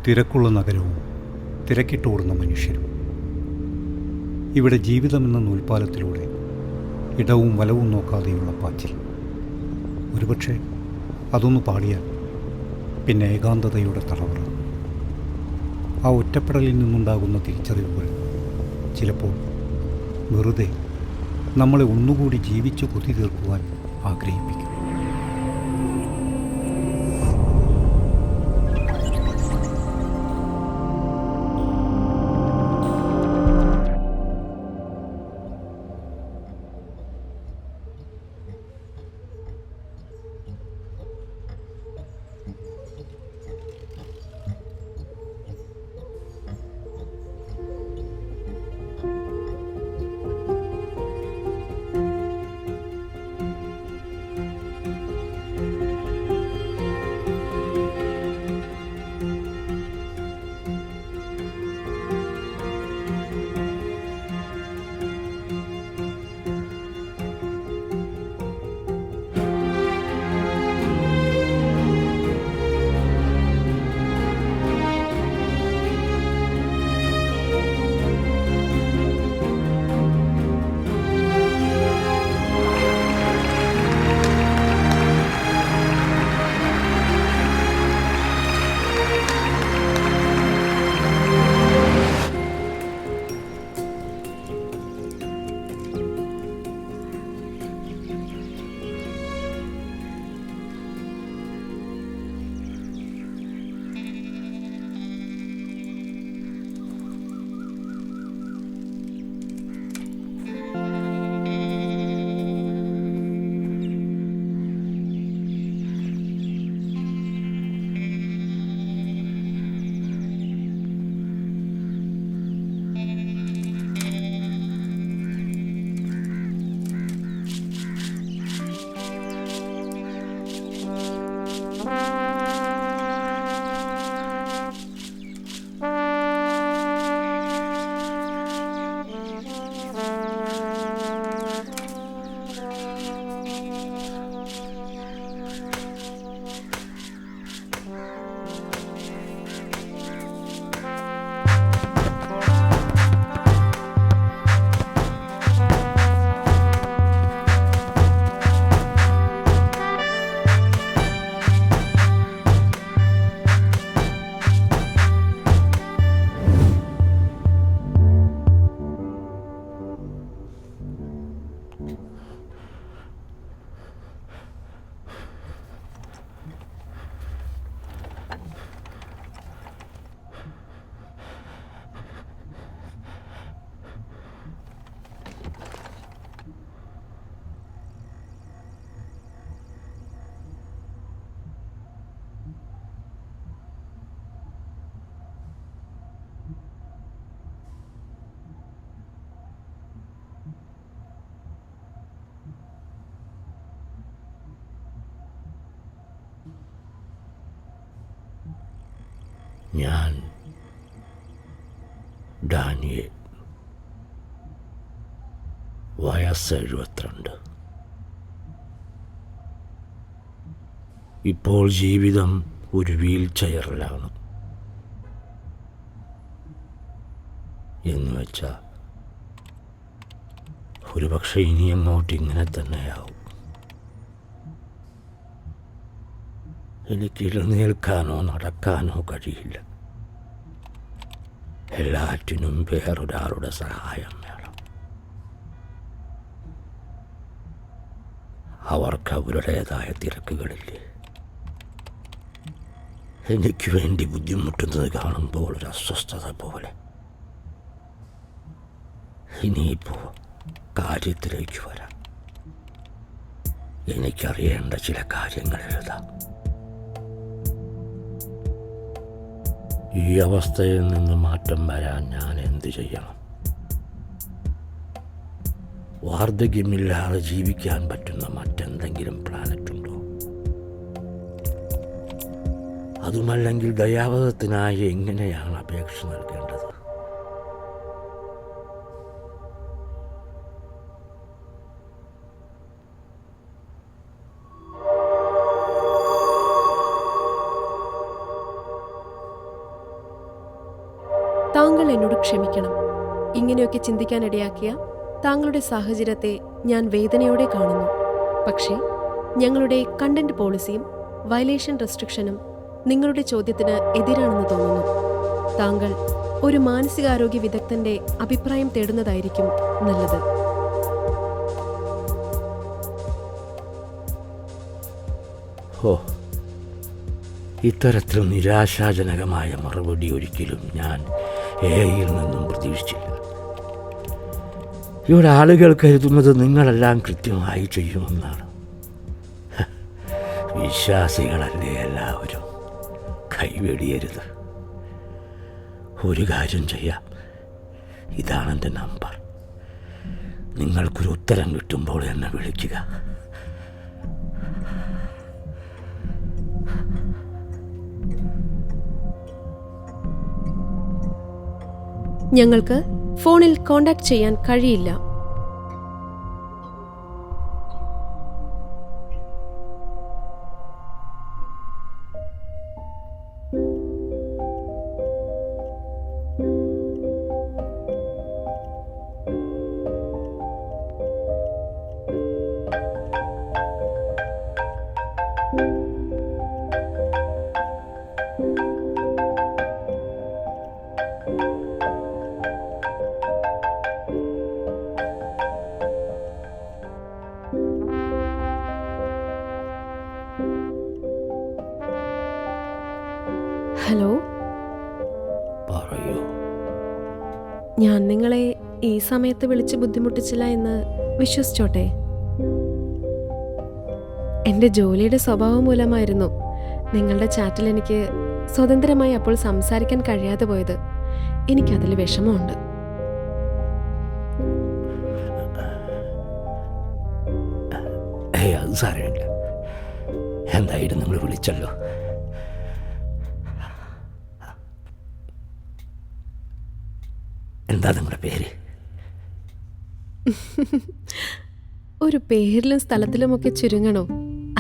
തിരക്കുള്ള നഗരവും തിരക്കിട്ടോടുന്ന മനുഷ്യരും. ഇവിടെ ജീവിതമെന്ന നൂൽപ്പാലത്തിലൂടെ ഇടവും വലവും നോക്കാതെയുള്ള പാച്ചിൽ. ഒരുപക്ഷെ അതൊന്ന് പാടിയാൽ പിന്നെ ഏകാന്തതയുടെ തടവറ. ആ ഒറ്റപ്പെടലിൽ നിന്നുണ്ടാകുന്ന തിരിച്ചറിവുകൾ ചിലപ്പോൾ വെറുതെ നമ്മളെ ഒന്നുകൂടി ജീവിച്ചു കൊതി തീർക്കുവാൻ ആഗ്രഹിപ്പിക്കും. ഞാൻ ഡാനിയേൽ, വയസ്സ് 72. ഇപ്പോൾ ജീവിതം ഒരു വീൽ ചെയറിലാണ്. എന്ന് വെച്ചാൽ ഒരുപക്ഷെ ഇനി അങ്ങോട്ട് ഇങ്ങനെ തന്നെയാവും. എനിക്ക് എഴുന്നേൽക്കാനോ നടക്കാനോ കഴിയില്ല. എല്ലാറ്റിനും വേറൊരാളുടെ സഹായം വേണം. അവർക്ക് അവരുടേതായ തിരക്കുകളില്ലേ. എനിക്ക് വേണ്ടി ബുദ്ധിമുട്ടുന്നത് കാണുമ്പോൾ ഒരു അസ്വസ്ഥത പോലെ. ഇനിയിപ്പോൾ കാര്യത്തിലേക്ക് വരാം. എനിക്കറിയേണ്ട ചില കാര്യങ്ങൾ എഴുതാം. ഈ അവസ്ഥയിൽ നിന്ന് മാറ്റം വരാൻ ഞാൻ എന്ത് ചെയ്യണം? വാർദ്ധക്യമില്ലാതെ ജീവിക്കാൻ പറ്റുന്ന മറ്റെന്തെങ്കിലും പ്ലാനറ്റ് ഉണ്ടോ? അതുമല്ലെങ്കിൽ ദയാവധത്തിനായി എങ്ങനെയാണ് അപേക്ഷ നൽകേണ്ടത്? താങ്കൾ എന്നോട് ക്ഷമിക്കണം. ഇങ്ങനെയൊക്കെ ചിന്തിക്കാനിടയാക്കിയ താങ്കളുടെ സാഹചര്യത്തെ ഞാൻ വേദനയോടെ കാണുന്നു. പക്ഷേ ഞങ്ങളുടെ കണ്ടന്റ് പോളിസിയും വയലേഷൻ റെസ്ട്രിക്ഷനും നിങ്ങളുടെ ചോദ്യത്തിന് എതിരാണെന്ന് തോന്നുന്നു. താങ്കൾ ഒരു മാനസികാരോഗ്യ വിദഗ്ധന്റെ അഭിപ്രായം തേടുന്നതായിരിക്കും നല്ലത്. ഓ, ഇത്തരത്തിൽ നിരാശാജനകമായ മറുപടി ഒരിക്കലും ഞാൻ എയിൽ നിന്നും പ്രതീക്ഷിച്ചില്ല. ഇവിടെ ആളുകൾ കരുതുന്നത് നിങ്ങളെല്ലാം കൃത്യമായി ചെയ്യുമെന്നാണ്. വിശ്വാസികളല്ലേ എല്ലാവരും. കൈവെടിയരുത്. ഒരു കാര്യം ചെയ്യാം. ഇതാണെൻ്റെ നമ്പർ. നിങ്ങൾക്കൊരു ഉത്തരം കിട്ടുമ്പോൾ എന്നെ വിളിക്കുക. ഞങ്ങൾക്ക് ഫോണിൽ കോണ്ടാക്ട് ചെയ്യാൻ കഴിയില്ല. ഹലോ, പറയൂ. ഞാൻ നിങ്ങളെ ഈ സമയത്ത് വിളിച്ച് ബുദ്ധിമുട്ടിച്ചില്ല എന്ന് വിശ്വസിച്ചോട്ടെ. എൻ്റെ ജോലിയുടെ സ്വഭാവം മൂലമായിരുന്നു നിങ്ങളുടെ ചാറ്റിൽ എനിക്ക് സ്വതന്ത്രമായി അപ്പോൾ സംസാരിക്കാൻ കഴിയാതെ പോയത്. എനിക്കതിൽ വിഷമമുണ്ട്. അത് സാരമില്ല. എന്തായാലും നിങ്ങൾ വിളിച്ചല്ലോ. എന്താ നിങ്ങളുടെ പേര്? ഒരു പേരിലും സ്ഥലത്തിലുമൊക്കെ ചുരുങ്ങണോ?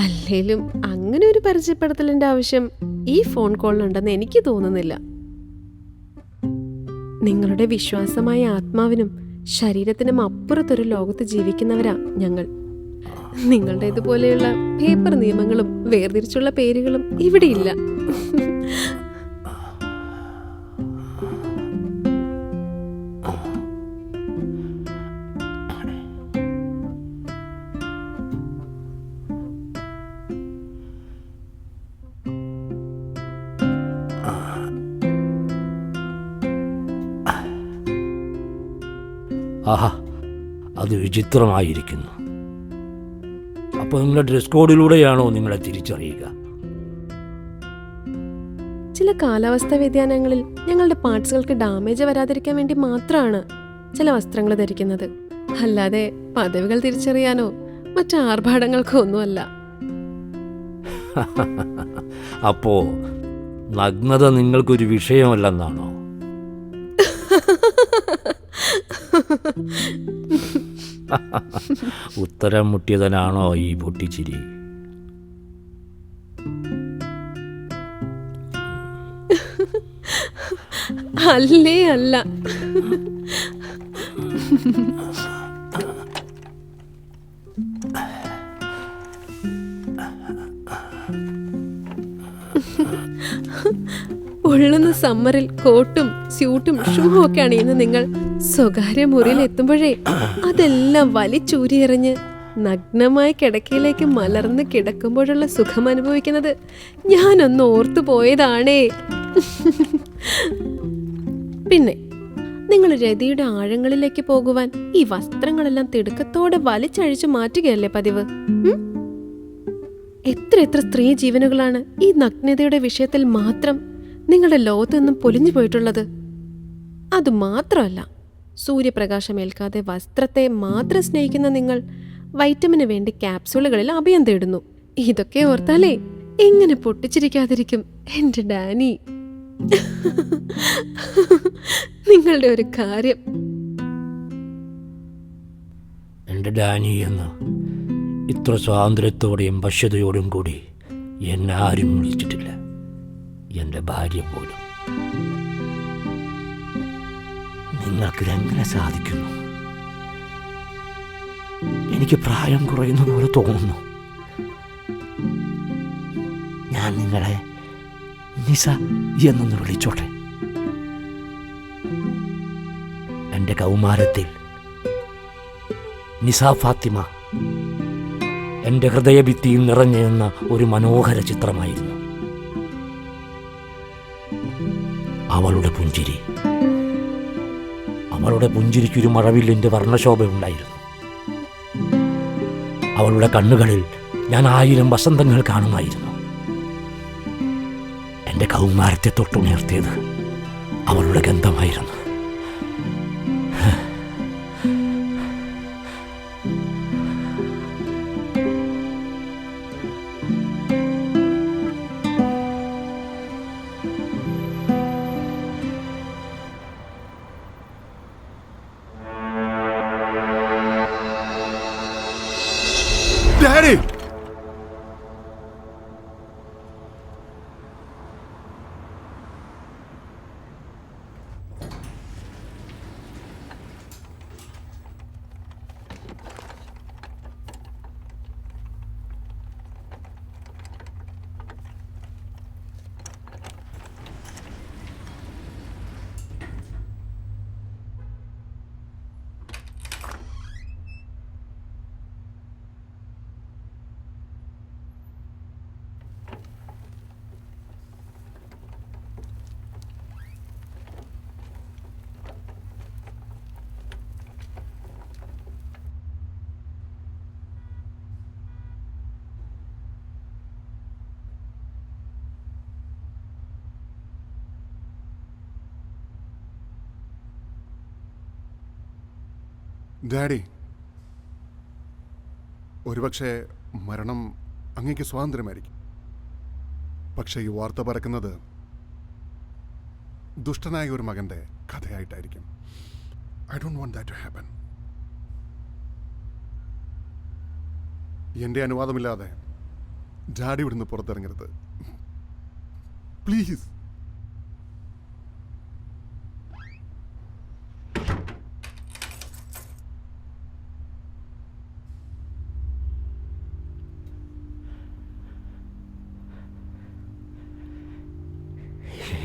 അല്ലേലും അങ്ങനെ ഒരു പരിചയപ്പെടുത്തലിന്റെ ആവശ്യം ഈ ഫോൺ കോളിലുണ്ടെന്ന് എനിക്ക് തോന്നുന്നില്ല. നിങ്ങളുടെ വിശ്വാസമായ ആത്മാവിനും ശരീരത്തിനും അപ്പുറത്തൊരു ലോകത്ത് ജീവിക്കുന്നവരാ ഞങ്ങൾ. നിങ്ങളുടെ ഇതുപോലെയുള്ള പേപ്പർ നിയമങ്ങളും വേർതിരിച്ചുള്ള പേരുകളും ഇവിടെയില്ല. ആഹാ, അത് വിചിത്രമായിരിക്കുന്നു. അപ്പോൾ നിങ്ങളുടെ ഡ്രസ് കോഡിലൂടെയാണോ നിങ്ങളെ തിരിച്ചറിയുക? ചില കാലാവസ്ഥാ വ്യതിയാനങ്ങളിൽ ഞങ്ങളുടെ പാർട്സുകൾക്ക് ഡാമേജ് വരാതിരിക്കാൻ വേണ്ടി മാത്രമാണ് ചില വസ്ത്രങ്ങൾ ധരിക്കുന്നത്. അല്ലാതെ പദവികൾ തിരിച്ചറിയാനോ മറ്റു ആർഭാടങ്ങൾക്കോ ഒന്നുമല്ല. അപ്പോ നഗ്നത നിങ്ങൾക്കൊരു വിഷയമല്ലെന്നാണോ? ഉത്തരം മുട്ടിയതനാണോ ഈ പൊട്ടിച്ചിരി? അല്ലേ അല്ല. ഉള്ളുന്ന സമ്മറിൽ കോട്ടും സ്യൂട്ടും ഷൂവും ഒക്കെ അണിയുന്ന നിങ്ങൾ സ്വകാര്യ മുറിയിൽ എത്തുമ്പോഴേ അതെല്ലാം വലിച്ചൂരിയെറിഞ്ഞ് നഗ്നമായ കിടക്കയിലേക്ക് മലർന്ന് കിടക്കുമ്പോഴുള്ള സുഖം അനുഭവിക്കുന്നത് ഞാനൊന്ന് ഓർത്തു പോയതാണേ. പിന്നെ നിങ്ങൾ രതിയുടെ ആഴങ്ങളിലേക്ക് പോകുവാൻ ഈ വസ്ത്രങ്ങളെല്ലാം തിടുക്കത്തോടെ വലിച്ചഴിച്ചു മാറ്റുകയല്ലേ പതിവ്? എത്ര എത്ര സ്ത്രീ ജീവനുകളാണ് ഈ നഗ്നതയുടെ വിഷയത്തിൽ മാത്രം നിങ്ങളുടെ ലോകത്തു നിന്നും പൊലിഞ്ഞു പോയിട്ടുള്ളത്. അതുമാത്രമല്ല, സൂര്യപ്രകാശം ഏൽക്കാതെ വസ്ത്രത്തെ മാത്രം സ്നേഹിക്കുന്ന നിങ്ങൾ വൈറ്റമിന് വേണ്ടി ക്യാപ്സൂളുകളിൽ അഭയം തേടുന്നു. ഇതൊക്കെ ഓർത്താലേ എങ്ങനെ പൊട്ടിച്ചിരിക്കാതിരിക്കും എൻ്റെ ഡാനി. നിങ്ങളുടെ ഒരു കാര്യം. എൻ്റെ ഡാനി എന്ന് ഇത്ര സ്വാതന്ത്ര്യത്തോടെയും വശ്യതയോടും കൂടി എന്നെ ആരും വിളിച്ചിട്ടില്ല, എൻ്റെ ഭാര്യ പോലും. നിങ്ങൾക്കിതെങ്ങനെ സാധിക്കുന്നു? എനിക്ക് പ്രായം കുറയുന്ന പോലെ തോന്നുന്നു. ഞാൻ നിങ്ങളെ നിസ എന്നൊന്ന് വിളിച്ചോട്ടെ. എൻ്റെ കൗമാരത്തിൽ നിസ ഫാത്തിമ എൻ്റെ ഹൃദയഭിത്തിയിൽ നിറഞ്ഞു നിന്ന ഒരു മനോഹര ചിത്രമായിരുന്നു. അവളുടെ പുഞ്ചിരിക്കൊരു മഴവില്ലിൻ്റെ വർണ്ണശോഭയുണ്ടായിരുന്നു. അവളുടെ കണ്ണുകളിൽ ഞാൻ 1000 വസന്തങ്ങൾ കാണുമായിരുന്നു. എൻ്റെ കൗമാരത്തെ തൊട്ടുണർത്തിയത് അവളുടെ ഗന്ധമായിരുന്നു. Daddy! ഡാഡി, ഒരുപക്ഷെ മരണം അങ്ങേക്ക് സ്വാതന്ത്ര്യമായിരിക്കും. പക്ഷേ ഈ വാർത്ത പരക്കുന്നത് ദുഷ്ടനായ ഒരു മകൻ്റെ കഥയായിട്ടായിരിക്കും. I don't want that to happen. എൻ്റെ അനുവാദമില്ലാതെ ഡാഡി ഇവിടുന്ന് പുറത്തിറങ്ങരുത്, പ്ലീസ്.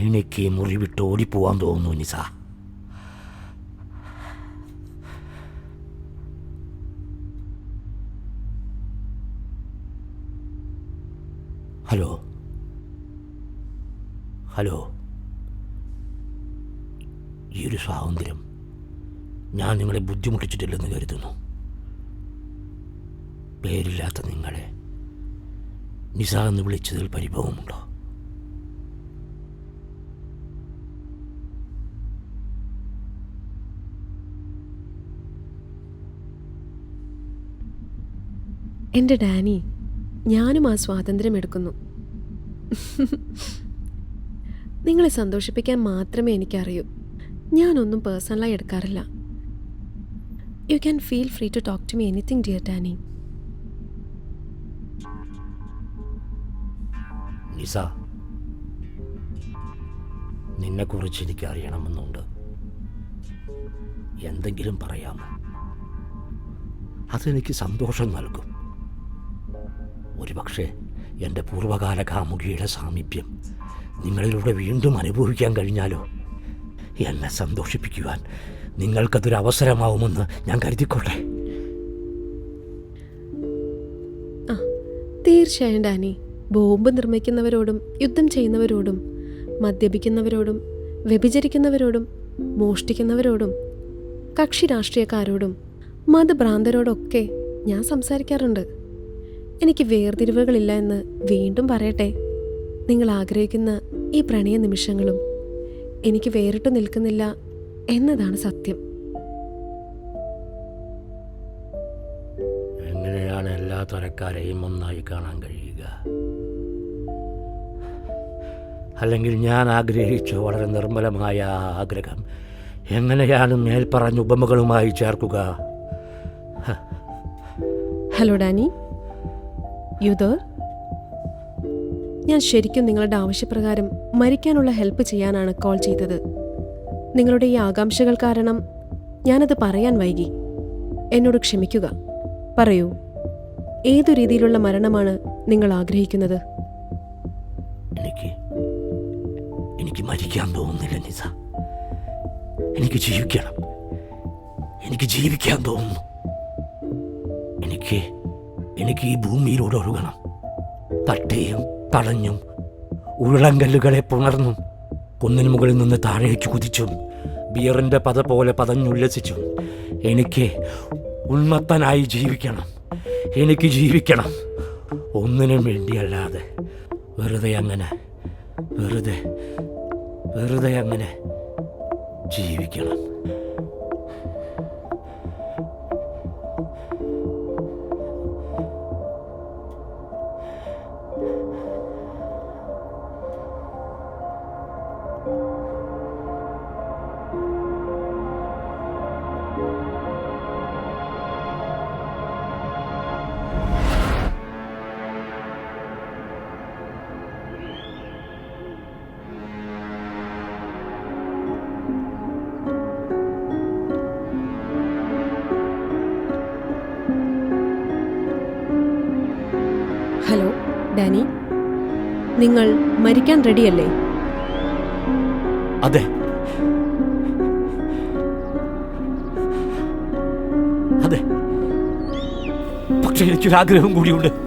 എനിക്ക് മുറി വിട്ട് ഓടിപ്പോവാൻ തോന്നുന്നു നിസ. ഹലോ ഹലോ, ഈ ഒരു സ്വാതന്ത്ര്യം ഞാൻ നിങ്ങളെ ബുദ്ധിമുട്ടിച്ചിട്ടില്ലെന്ന് കരുതുന്നു. പേരില്ലാത്ത നിങ്ങളെ നിസ എന്ന് വിളിച്ചതിൽ പരിഭവമുണ്ടോ? എൻ്റെ ഡാനി, ഞാനും ആ സ്വാതന്ത്ര്യം എടുക്കുന്നു. നിങ്ങളെ സന്തോഷിപ്പിക്കാൻ മാത്രമേ എനിക്കറിയൂ. ഞാനൊന്നും പേഴ്സണലായി എടുക്കാറില്ല. You can feel free to talk to me anything dear Dani. Nisa, നിന്നെക്കുറിച്ച് എനിക്ക് അറിയണമെന്നുണ്ട്. എന്തെങ്കിലും പറയാമോ? അതെനിക്ക് സന്തോഷം നൽകും. ഒരുപക്ഷെ എൻ്റെ പൂർവ്വകാല കാമുകിയുടെ സാമീപ്യം നിങ്ങളിലൂടെ വീണ്ടും അനുഭവിക്കാൻ കഴിഞ്ഞാലോ? എന്നെ സന്തോഷിപ്പിക്കുവാൻ നിങ്ങൾക്കതൊരവസരമാവുമെന്ന് ഞാൻ കരുതിക്കോട്ടെ. തീർച്ചയായും ഡാനി. ബോംബ് നിർമ്മിക്കുന്നവരോടും യുദ്ധം ചെയ്യുന്നവരോടും മദ്യപിക്കുന്നവരോടും വ്യഭിചരിക്കുന്നവരോടും മോഷ്ടിക്കുന്നവരോടും കക്ഷി രാഷ്ട്രീയക്കാരോടും മതഭ്രാന്തരോടൊക്കെ ഞാൻ സംസാരിക്കാറുണ്ട്. എനിക്ക് വേർതിരിവുകളില്ല എന്ന് വീണ്ടും പറയട്ടെ. നിങ്ങൾ ആഗ്രഹിക്കുന്ന ഈ പ്രണയ നിമിഷങ്ങളും എനിക്ക് വേറിട്ട് നിൽക്കുന്നില്ല എന്നതാണ് സത്യം. എങ്ങനെയാണ് എല്ലാ തരക്കാരെയും ഒന്നായി കാണാൻ കഴിയുക? അല്ലെങ്കിൽ ഞാൻ ആഗ്രഹിച്ച വളരെ നിർമ്മലമായ ആഗ്രഹം എങ്ങനെയാണ് മേൽപ്പറഞ്ഞ ഉപമകളുമായി ചേർക്കുക? ഹലോ ഡാനി, യുദർ, ഞാൻ ശരിക്കും നിങ്ങളുടെ ആവശ്യപ്രകാരം മരിക്കാനുള്ള ഹെൽപ്പ് ചെയ്യാനാണ് കോൾ ചെയ്തത്. നിങ്ങളുടെ ഈ ആകാംക്ഷകൾ കാരണം ഞാനത് പറയാൻ വൈകി. എന്നോട് ക്ഷമിക്കുക. പറയൂ, ഏതു രീതിയിലുള്ള മരണമാണ് നിങ്ങൾ ആഗ്രഹിക്കുന്നത്? എനിക്ക് മരിക്കാൻ തോന്നുന്നില്ല നിസ. എനിക്ക് ജീവിക്കണം. എനിക്ക് ജീവിക്കാൻ തോന്നുന്നു. എനിക്ക് ഈ ഭൂമിയിലൂടെ ഒഴുകണം. തട്ടിയും തടഞ്ഞും ഉരുളങ്കല്ലുകളെ പുണർന്നും കുന്നിന് മുകളിൽ നിന്ന് താഴേക്ക് കുതിച്ചും ബിയറിന്റെ പത പോലെ പതഞ്ഞുല്ലസിച്ചും എനിക്ക് ഉന്മത്തനായി ജീവിക്കണം. എനിക്ക് ജീവിക്കണം. ഒന്നിനും വേണ്ടിയല്ലാതെ വെറുതെ അങ്ങനെ ജീവിക്കണം. ഹലോ ഡാനി, നിങ്ങൾ മരിക്കാൻ റെഡിയല്ലേ? അതെ, പക്ഷെ എനിക്കൊരാഗ്രഹം കൂടിയുണ്ട്.